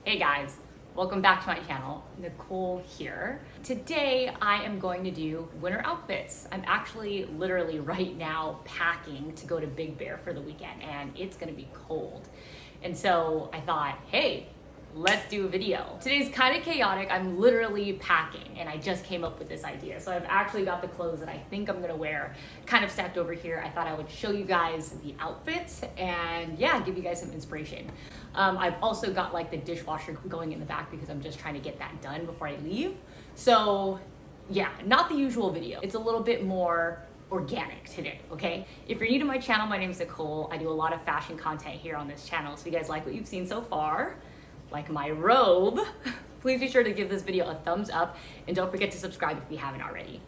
Hey guys, welcome back to my channel. Nicole here. Today I am going to do winter outfits. I'm actually literally right now packing to go to Big Bear for the weekend and it's gonna be cold. And so I thought, hey, let's do a video. Today's kind of chaotic. I'm literally packing and I just came up with this idea. So I've actually got the clothes that I think I'm gonna wear kind of stacked over here. I thought I would show you guys the outfits and yeah, give you guys some inspiration. I've also got like the dishwasher going in the back because I'm just trying to get that done before I leave. So yeah, not the usual video. It's a little bit more organic today, okay? If you're new to my channel, my name is Nicole. I do a lot of fashion content here on this channel. So if you guys like what you've seen so far, like my robe, please be sure to give this video a thumbs up and don't forget to subscribe if you haven't already.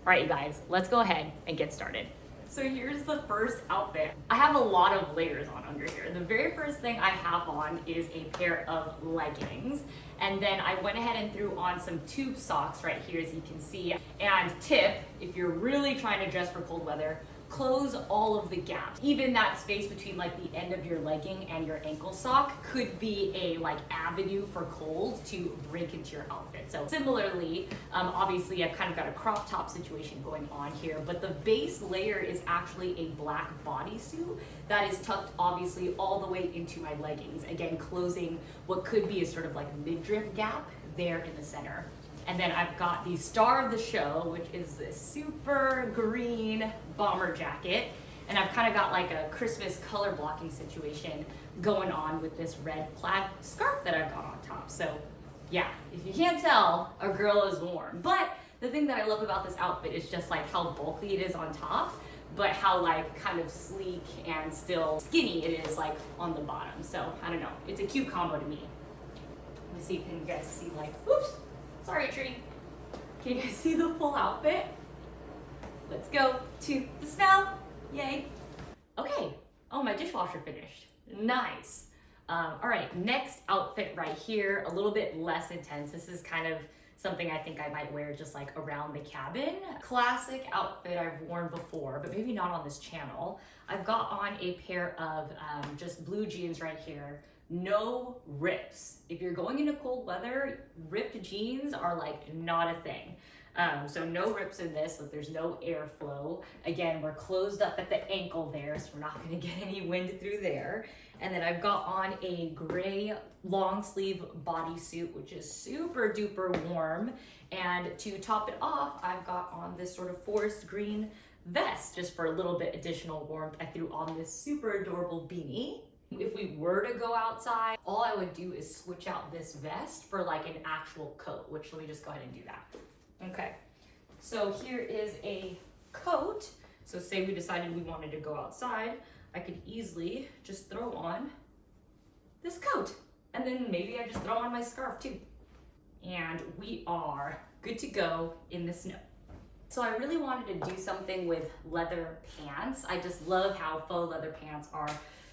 All right, you guys, let's go ahead and get started. So here's the first outfit. I have a lot of layers on under here. The very first thing I have on is a pair of leggings. And then I went ahead and threw on some tube socks right here, as you can see. And tip, if you're really trying to dress for cold weather, close all of the gaps. Even that space between like the end of your legging and your ankle sock could be a like avenue for cold to break into your outfit. So similarly, obviously I've kind of got a crop top situation going on here, but the base layer is actually a black bodysuit that is tucked obviously all the way into my leggings. Again, closing what could be a sort of like midriff gap there in the center. And then I've got the star of the show, which is this super green bomber jacket. And I've kind of got like a Christmas color blocking situation going on with this red plaid scarf that I've got on top. So yeah, if you can't tell, a girl is warm. But the thing that I love about this outfit is just like how bulky it is on top, but how like kind of sleek and still skinny it is like on the bottom. So I don't know, it's a cute combo to me. Let me see if you guys see like, oops. Sorry, tree. Can you guys see the full outfit? Let's go to the snow. Yay. Okay. Oh, my dishwasher finished. Nice. All right, next outfit right here, a little bit less intense. This is kind of something I think I might wear just like around the cabin. Classic outfit I've worn before, but maybe not on this channel. I've got on a pair of just blue jeans right here. No rips. If you're going into cold weather, ripped jeans are like not a thing. So no rips in this, so there's no airflow. Again, we're closed up at the ankle there, so we're not gonna get any wind through there. And then I've got on a gray long sleeve bodysuit, which is super duper warm. And to top it off, I've got on this sort of forest green vest, just for a little bit additional warmth. I threw on this super adorable beanie. If we were to go outside, all I would do is switch out this vest for like an actual coat, which let me just go ahead and do that. Okay, so here is a coat. So say we decided we wanted to go outside, I could easily just throw on this coat. And then maybe I just throw on my scarf too. And we are good to go in the snow. So I really wanted to do something with leather pants. I just love how faux leather pants are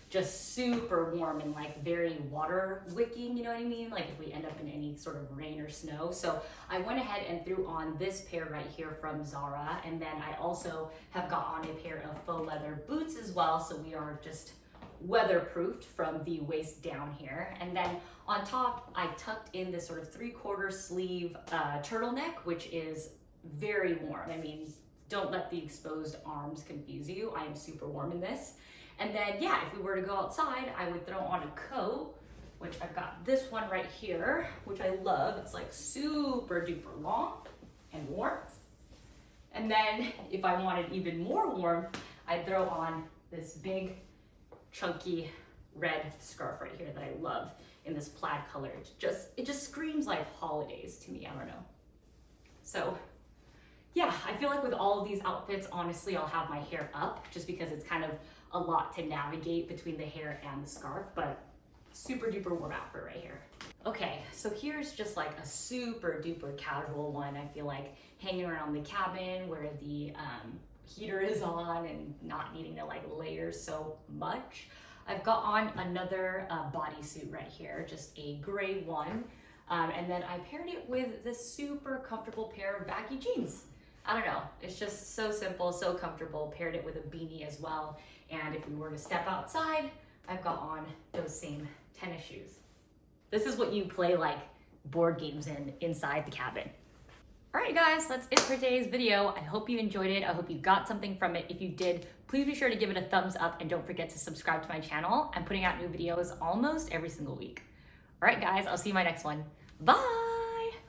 just super warm and like very water wicking, you know what I mean? Like if we end up in any sort of rain or snow. So I went ahead and threw on this pair right here from Zara. And then I also have got on a pair of faux leather boots as well. So we are just weatherproofed from the waist down here. And then on top, I tucked in this sort of 3/4 sleeve turtleneck, which is very warm. I mean, don't let the exposed arms confuse you. I am super warm in this. And then, yeah, if we were to go outside, I would throw on a coat, which I've got this one right here, which I love. It's like super duper long and warm. And then if I wanted even more warmth, I'd throw on this big, chunky red scarf right here that I love in this plaid color. It just screams like holidays to me, I don't know. So yeah, I feel like with all of these outfits, honestly, I'll have my hair up just because it's kind of a lot to navigate between the hair and the scarf, but super duper warm outfit right here. Okay, so here's just like a super duper casual one. I feel like hanging around the cabin where the heater is on and not needing to like layer so much. I've got on another bodysuit right here, just a gray one. And then I paired it with this super comfortable pair of baggy jeans. I don't know, it's just so simple, so comfortable. Paired it with a beanie as well. And if we were to step outside, I've got on those same tennis shoes. This is what you play like board games inside the cabin. All right, guys, that's it for today's video. I hope you enjoyed it. I hope you got something from it. If you did, please be sure to give it a thumbs up and don't forget to subscribe to my channel. I'm putting out new videos almost every single week. All right, guys, I'll see you in my next one. Bye.